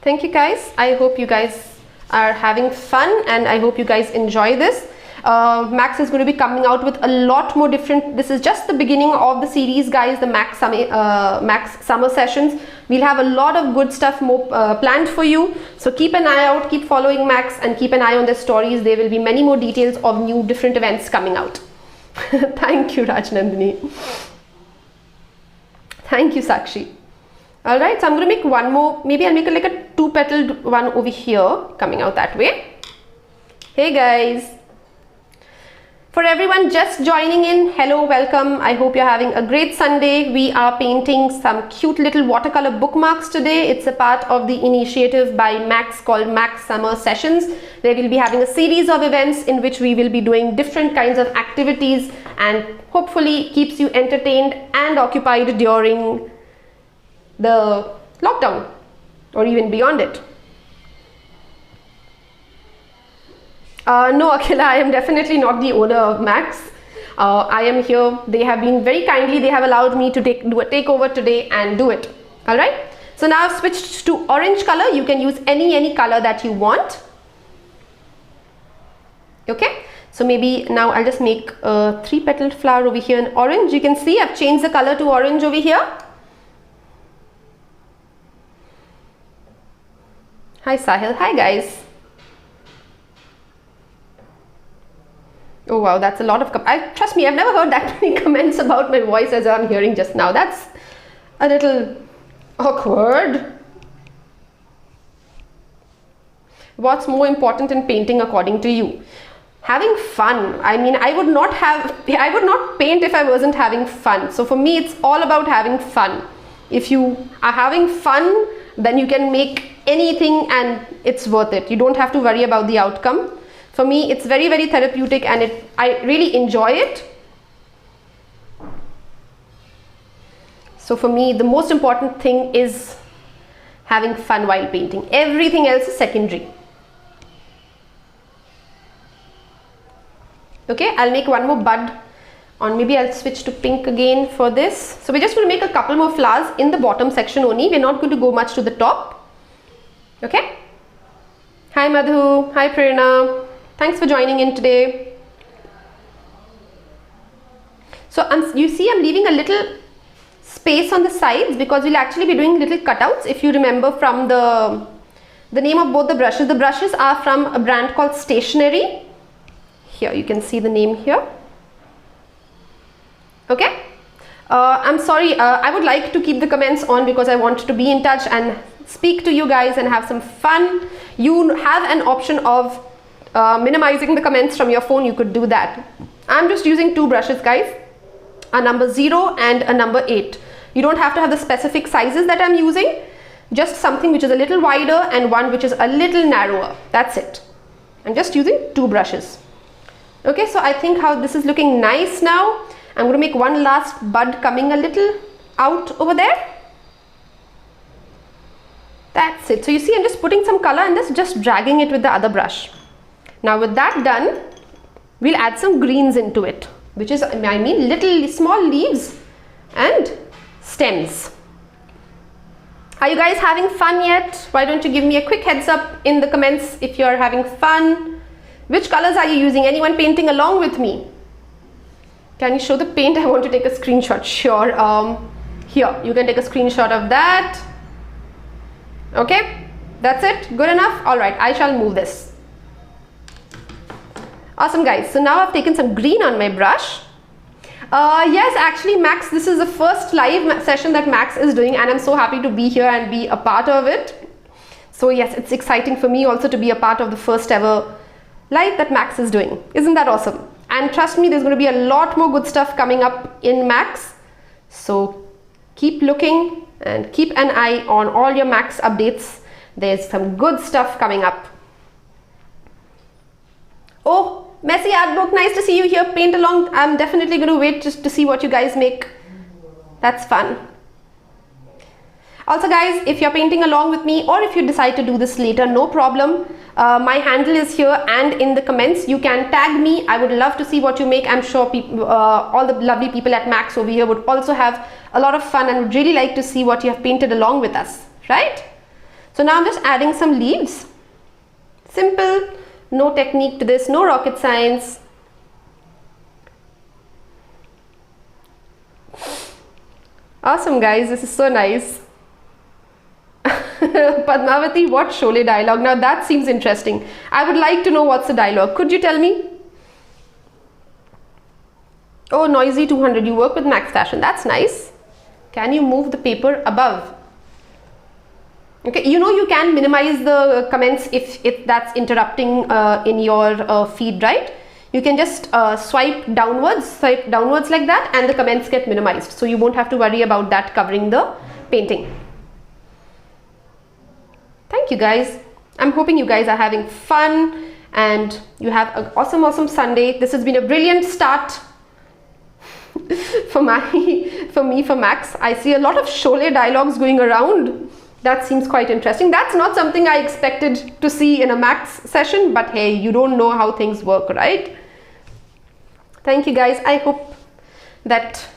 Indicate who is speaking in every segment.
Speaker 1: Thank you guys. I hope you guys are having fun and I hope you guys enjoy this. Max is going to be coming out with a lot more different. This is just the beginning of the series, guys, the Max summer sessions. We'll have a lot of good stuff more planned for you. So keep an eye out, keep following Max and keep an eye on their stories. There will be many more details of new different events coming out. Thank you, Rajnandini. Thank you, Sakshi. All right, so I'm going to make one more. Maybe I'll make like a 2-petaled one over here, coming out that way. Hey guys. For everyone just joining in, hello, welcome. I hope you're having a great Sunday. We are painting some cute little watercolor bookmarks today. It's a part of the initiative by Max called Max Summer Sessions. They will be having a series of events in which we will be doing different kinds of activities and hopefully keeps you entertained and occupied during the lockdown or even beyond it. No, Akhila, I am definitely not the owner of Max. I am here. They have been very kindly. They have allowed me to take over today and do it. All right. So now I've switched to orange color. You can use any color that you want. Okay. So maybe now I'll just make a 3-petaled flower over here in orange. You can see I've changed the color to orange over here. Hi Sahil. Hi guys. Oh wow, that's a lot of trust me, I've never heard that many comments about my voice as I'm hearing just now. That's a little awkward. What's more important in painting according to you? Having fun. I mean, I would not paint if I wasn't having fun. So for me, it's all about having fun. If you are having fun, then you can make anything and it's worth it. You don't have to worry about the outcome. For me, it's very therapeutic and I really enjoy it. So for me, the most important thing is having fun while painting. Everything else is secondary. Okay, I'll make one more bud on, maybe I'll switch to pink again for this. So we're just going to make a couple more flowers in the bottom section only. We're not going to go much to the top. Okay. Hi Madhu. Hi Prerna. Thanks for joining in today. So you see I'm leaving a little space on the sides because we'll actually be doing little cutouts. If you remember from the name of both the brushes are from a brand called Stationery. Here you can see the name here. Okay. I'm sorry, I would like to keep the comments on because I want to be in touch and speak to you guys and have some fun. You have an option of minimizing the comments from your phone. You could do that. I'm just using 2 brushes, guys, a number 0 and a number 8. You don't have to have the specific sizes that I'm using, just something which is a little wider and one which is a little narrower. That's it. I'm just using 2 brushes. Okay, so I think how this is looking nice now. I'm going to make one last bud coming a little out over there. That's it. So you see I'm just putting some color in this, just dragging it with the other brush. Now with that done, we'll add some greens into it, which is, I mean, little small leaves and stems. Are you guys having fun yet? Why don't you give me a quick heads up in the comments if you're having fun. Which colors are you using? Anyone painting along with me? Can you show the paint? I want to take a screenshot. Sure. Here, you can take a screenshot of that. Okay, that's it. Good enough. All right, I shall move this. Awesome guys, so now I've taken some green on my brush. Yes, actually Max, this is the first live session that Max is doing and I'm so happy to be here and be a part of it. So yes, it's exciting for me also to be a part of the first ever live that Max is doing. Isn't that awesome? And trust me, there's going to be a lot more good stuff coming up in Max. So keep looking and keep an eye on all your Max updates. There's some good stuff coming up. Oh, Messy Art Book, nice to see you here. Paint along. I'm definitely going to wait just to see what you guys make. That's fun. Also guys, if you're painting along with me or if you decide to do this later, no problem. My handle is here and in the comments. You can tag me. I would love to see what you make. I'm sure people, all the lovely people at Max over here would also have a lot of fun and would really like to see what you have painted along with us, right? So now I'm just adding some leaves. Simple, no technique to this, no rocket science. Awesome guys, this is so nice. Padmavati, what Sholay dialogue? Now that seems interesting. I would like to know what's the dialogue. Could you tell me? Oh, Noisy 200, you work with Max Fashion. That's nice. Can you move the paper above? Okay, you know you can minimize the comments if that's interrupting in your feed, right? You can just swipe downwards like that, and the comments get minimized. So you won't have to worry about that covering the painting. Thank you guys. I'm hoping you guys are having fun and you have an awesome Sunday. This has been a brilliant start for Max. I see a lot of Sholay dialogues going around. That seems quite interesting. That's not something I expected to see in a Max session, but hey, you don't know how things work, right? Thank you guys. I hope that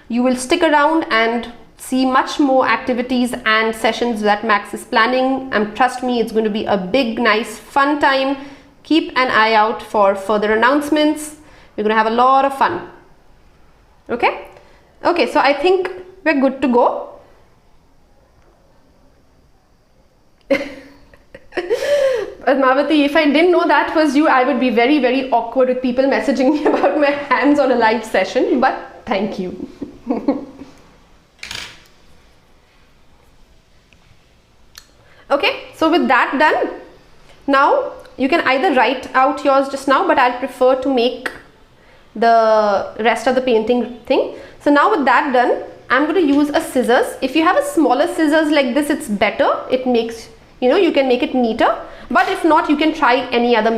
Speaker 1: you will stick around and see much more activities and sessions that Max is planning, and trust me, it's going to be a big, nice, fun time. Keep an eye out for further announcements. We're going to have a lot of fun. Okay, so I think we're good to go. Padmavati, if I didn't know that was you, I would be very awkward with people messaging me about my hands on a live session, but thank you. Okay, so with that done, now you can either write out yours just now, but I'll prefer to make the rest of the painting thing. So now with that done, I'm going to use a scissors. If you have a smaller scissors like this, it's better. It makes, you can make it neater. But if not, you can try any other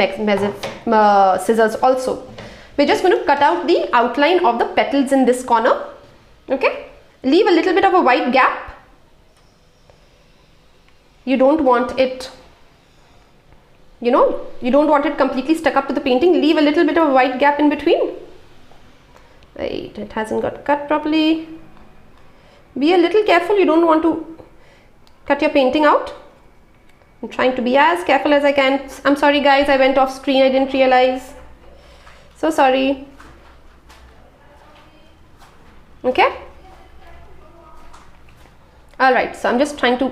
Speaker 1: scissors also. We're just going to cut out the outline of the petals in this corner. Okay, leave a little bit of a white gap. You don't want it, you don't want it completely stuck up to the painting. Leave a little bit of a white gap in between. Right, it hasn't got cut properly. Be a little careful. You don't want to cut your painting out. I'm trying to be as careful as I can. I'm sorry guys, I went off screen. I didn't realize. So sorry. Okay. Alright, so I'm just trying to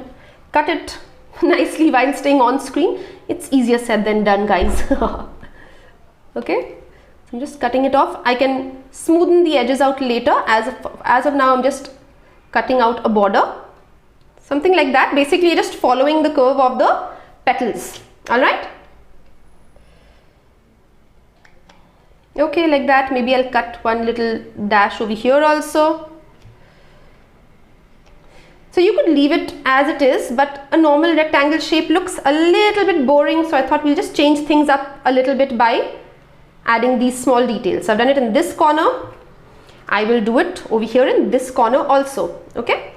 Speaker 1: cut it nicely while staying on screen. It's easier said than done, guys. Okay, so I'm just cutting it off. I can smoothen the edges out later. As of now, I'm just cutting out a border, something like that. Basically just following the curve of the petals. All right, okay, like that. Maybe I'll cut one little dash over here also. So you could leave it as it is, but a normal rectangle shape looks a little bit boring, so I thought we'll just change things up a little bit by adding these small details. So I've done it in this corner. I will do it over here in this corner also. Okay,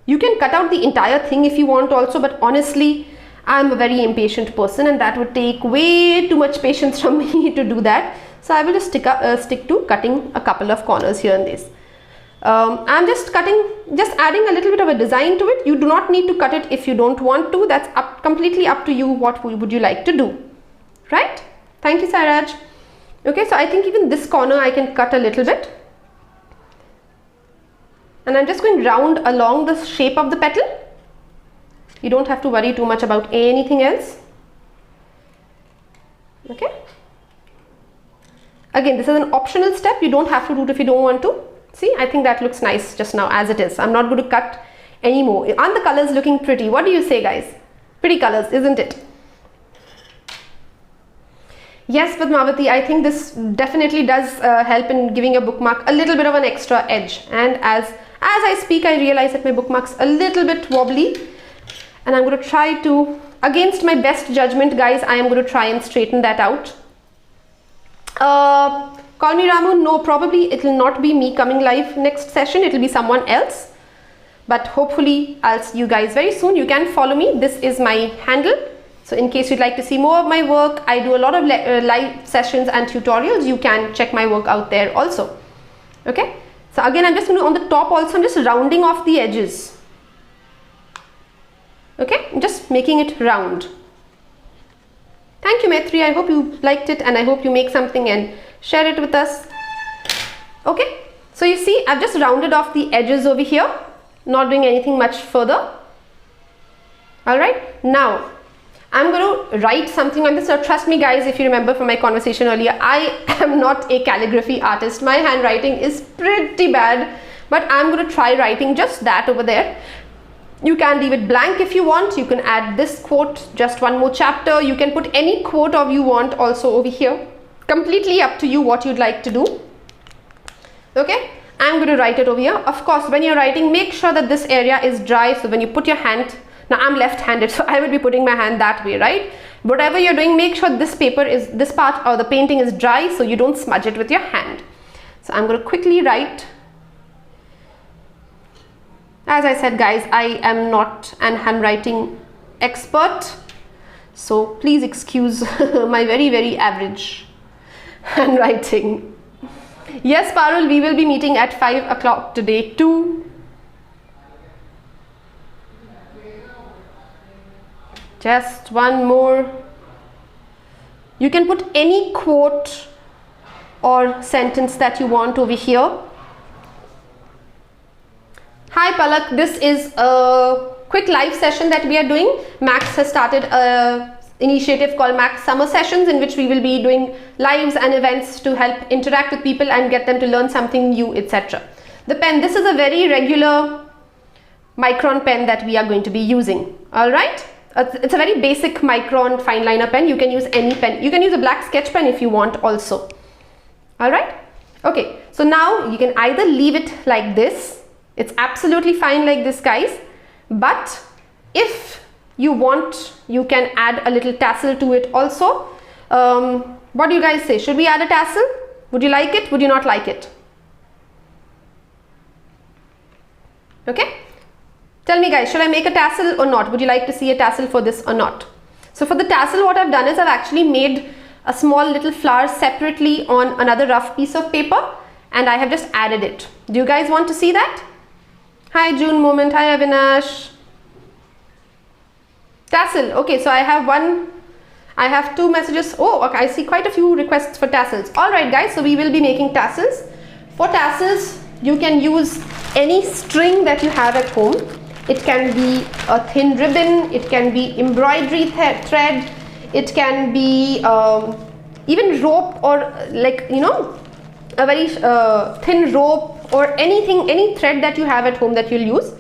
Speaker 1: you can cut out the entire thing if you want also, but honestly I'm a very impatient person and that would take way too much patience from me to do that. So I will just stick to cutting a couple of corners here and this. I'm just adding a little bit of a design to it. You do not need to cut it if you don't want to. That's completely up to you. What would you like to do, right? Thank you, Sairaj. Okay, so I think even this corner I can cut a little bit, and I'm just going round along the shape of the petal. You don't have to worry too much about anything else. Okay, again, this is an optional step. You don't have to do it if you don't want to. See, I think that looks nice just now as it is. I'm not going to cut anymore. Aren't the colors looking pretty? What do you say, guys? Pretty colors, isn't it? Yes, Padmavati, I think this definitely does help in giving your bookmark a little bit of an extra edge. And as I speak, I realize that my bookmark's a little bit wobbly, and I'm going to try to, against my best judgment, guys, I am going to try and straighten that out. Call me Ramu. No, probably it will not be me coming live next session. It will be someone else. But hopefully I'll see you guys very soon. You can follow me. This is my handle. So in case you'd like to see more of my work, I do a lot of live sessions and tutorials. You can check my work out there also. Okay. So again, I'm just going to, on the top also, I'm just rounding off the edges. making it round. Thank you, Maitri. I hope you liked it, and I hope you make something and share it with us. Okay, so you see, I've just rounded off the edges over here, not doing anything much further. All right, now I'm going to write something on this. Now, trust me, guys, if you remember from my conversation earlier, I am not a calligraphy artist. My handwriting is pretty bad, but I'm going to try writing just that over there. You can leave it blank if you want. You can add this quote, just one more chapter. You can put any quote of you want also over here. Completely up to you what you'd like to do. Okay, I'm going to write it over here. Of course, when you're writing, make sure that this area is dry. So when you put your hand, now I'm left-handed, so I will be putting my hand that way, right? Whatever you're doing, make sure this part or the painting is dry, so you don't smudge it with your hand. So I'm going to quickly write. As I said, guys, I am not an handwriting expert, so please excuse my very, very average handwriting. Yes, Parul, we will be meeting at 5 o'clock today too. Just one more. You can put any quote or sentence that you want over here. Hi Palak, this is a quick live session that we are doing. Max has started a initiative called Max Summer Sessions, in which we will be doing lives and events to help interact with people and get them to learn something new, etc. The pen, this is a very regular micron pen that we are going to be using. All right, it's a very basic micron fine liner pen. You can use any pen. You can use a black sketch pen if you want also. All right, okay, so now you can either leave it like this. It's absolutely fine like this, guys, but if you want, you can add a little tassel to it also. What do you guys say? Should we add a tassel? Would you like it? Would you not like it? Okay, tell me, guys, should I make a tassel or not? Would you like to see a tassel for this or not? So for the tassel, what I've done is I've actually made a small little flower separately on another rough piece of paper, and I have just added it. Do you guys want to see that? Hi June Moment, hi Avinash. Tassel, okay, so I have two messages. Oh, okay, I see quite a few requests for tassels. All right, guys, so we will be making tassels. For tassels, you can use any string that you have at home. It can be a thin ribbon, it can be embroidery thread, it can be even rope, or like, you know, a very thin rope, or anything, any thread that you have at home that you'll use.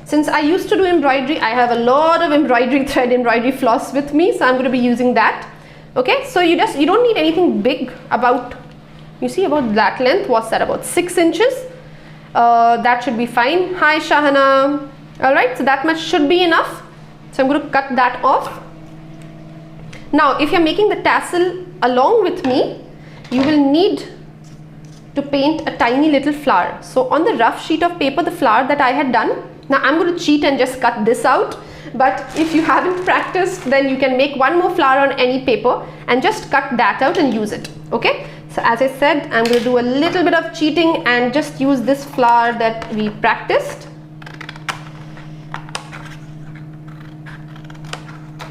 Speaker 1: Since I used to do embroidery, I have a lot of embroidery thread, embroidery floss with me, so I'm going to be using that. Okay, so you don't need anything big. About, you see, about that length, what's that, about 6 inches? That should be fine. Hi Shahana. All right, so that much should be enough. So I'm going to cut that off. Now, if you're making the tassel along with me, you will need to paint a tiny little flower. So on the rough sheet of paper, the flower that I had done, now I'm going to cheat and just cut this out, but if you haven't practiced, then you can make one more flower on any paper and just cut that out and use it. Okay, so as I said, I'm going to do a little bit of cheating and just use this flower that we practiced.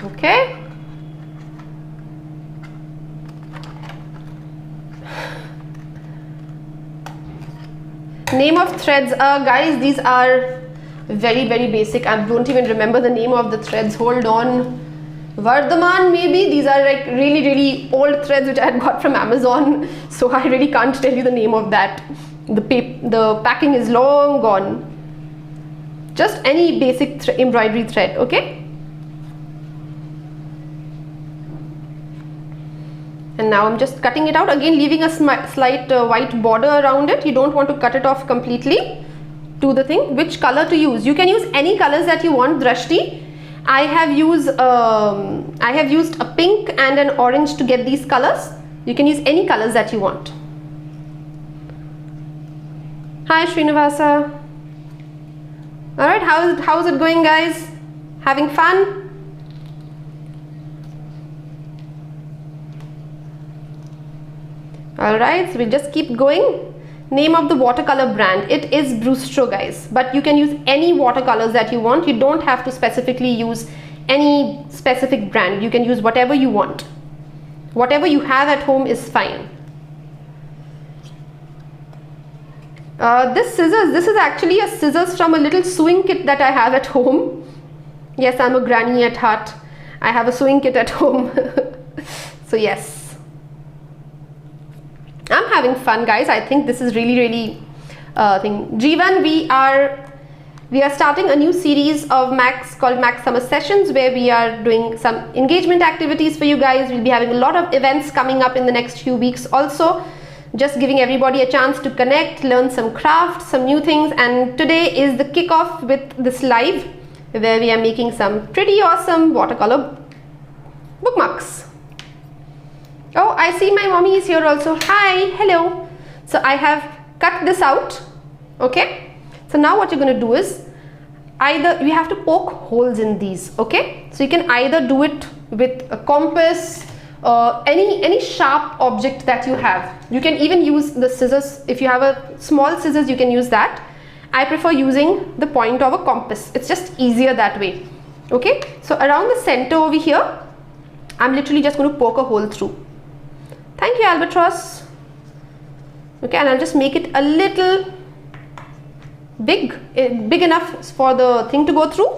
Speaker 1: Okay, name of threads, guys, these are very, very basic. I don't even remember the name of the threads. Hold on. Vardhaman, maybe. These are like really, really old threads which I had got from Amazon, so I really can't tell you the name of that. The packing is long gone. Just any basic embroidery thread. Okay, and now I'm just cutting it out, again leaving a slight white border around it. You don't want to cut it off completely. To the thing, which color to use? You can use any colors that you want, Drashti. I have used a pink and an orange to get these colors. You can use any colors that you want. Hi Srinivasa. All right, how's it going, guys? Having fun? All right, so we'll just keep going. Name of the watercolor brand, it is Brustro, guys, but you can use any watercolors that you want. You don't have to specifically use any specific brand. You can use whatever you want. Whatever you have at home is fine. This scissors, this is actually a scissors from a little sewing kit that I have at home. Yes, I'm a granny at heart. I have a sewing kit at home. So yes, I'm having fun, guys. I think this is really thing. Jeevan, we are starting a new series of Max called Max Summer Sessions, where we are doing some engagement activities for you guys. We'll be having a lot of events coming up in the next few weeks also. Just giving everybody a chance to connect, learn some craft, some new things. And today is the kickoff with this live where we are making some pretty awesome watercolor bookmarks. Oh, I see my mommy is here also. Hi, hello. So I have cut this out. Okay. So now what you're going to do is either you have to poke holes in these. Okay. So you can either do it with a compass, any sharp object that you have. You can even use the scissors. If you have a small scissors, you can use that. I prefer using the point of a compass. It's just easier that way. Okay, so around the center over here, I'm literally just going to poke a hole through. Thank you, Albatross. Okay, and I'll just make it a little big enough for the thing to go through.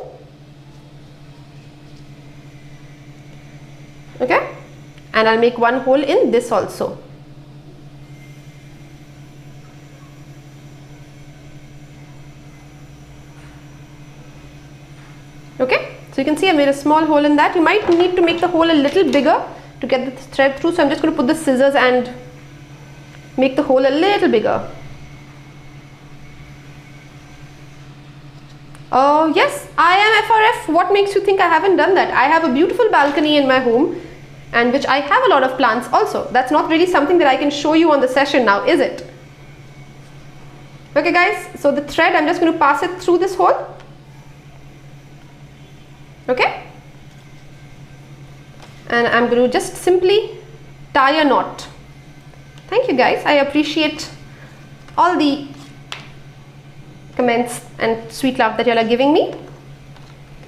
Speaker 1: Okay, and I'll make one hole in this also. Okay, so you can see I made a small hole in that. You might need to make the hole a little bigger to get the thread through. So I'm just going to put the scissors and make the hole a little bigger. Oh yes, I am FRF. What makes you think I haven't done that? I have a beautiful balcony in my home, and which I have a lot of plants also. That's not really something that I can show you on the session now, is it? Okay guys, so the thread, I'm just going to pass it through this hole. Okay, and I'm going to just simply tie a knot. Thank you guys, I appreciate all the comments and sweet love that you all are giving me.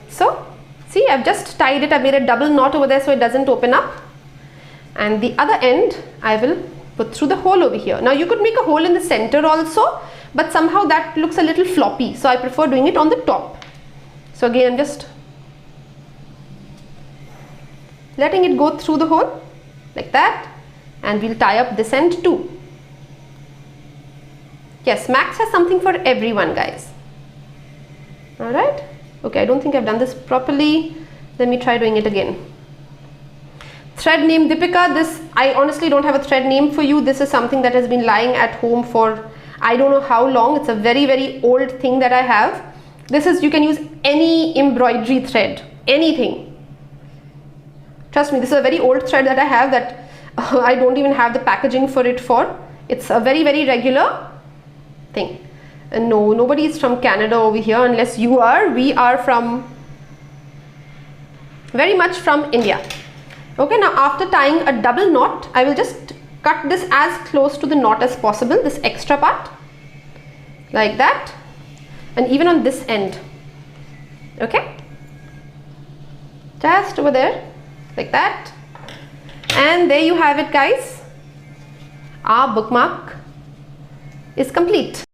Speaker 1: So see, I've just tied it. I've made a double knot over there so it doesn't open up, and the other end I will put through the hole over here. Now you could make a hole in the center also, but somehow that looks a little floppy, so I prefer doing it on the top. So again, I'm just letting it go through the hole like that, and we'll tie up this end too. Yes, Max has something for everyone, guys. Alright, okay, I don't think I've done this properly. Let me try doing it again. Thread name Deepika. This, I honestly don't have a thread name for you. This is something that has been lying at home for I don't know how long. It's a very old thing that I have. This is, you can use any embroidery thread, anything. Trust me, this is a very old thread that I have that I don't even have the packaging for it for. It's a very regular thing. No, nobody is from Canada over here unless you are. We are from, very much from India. Okay, now after tying a double knot, I will just cut this as close to the knot as possible, this extra part, like that, and even on this end. Okay, just over there, like that, and there you have it, guys. Our bookmark is complete.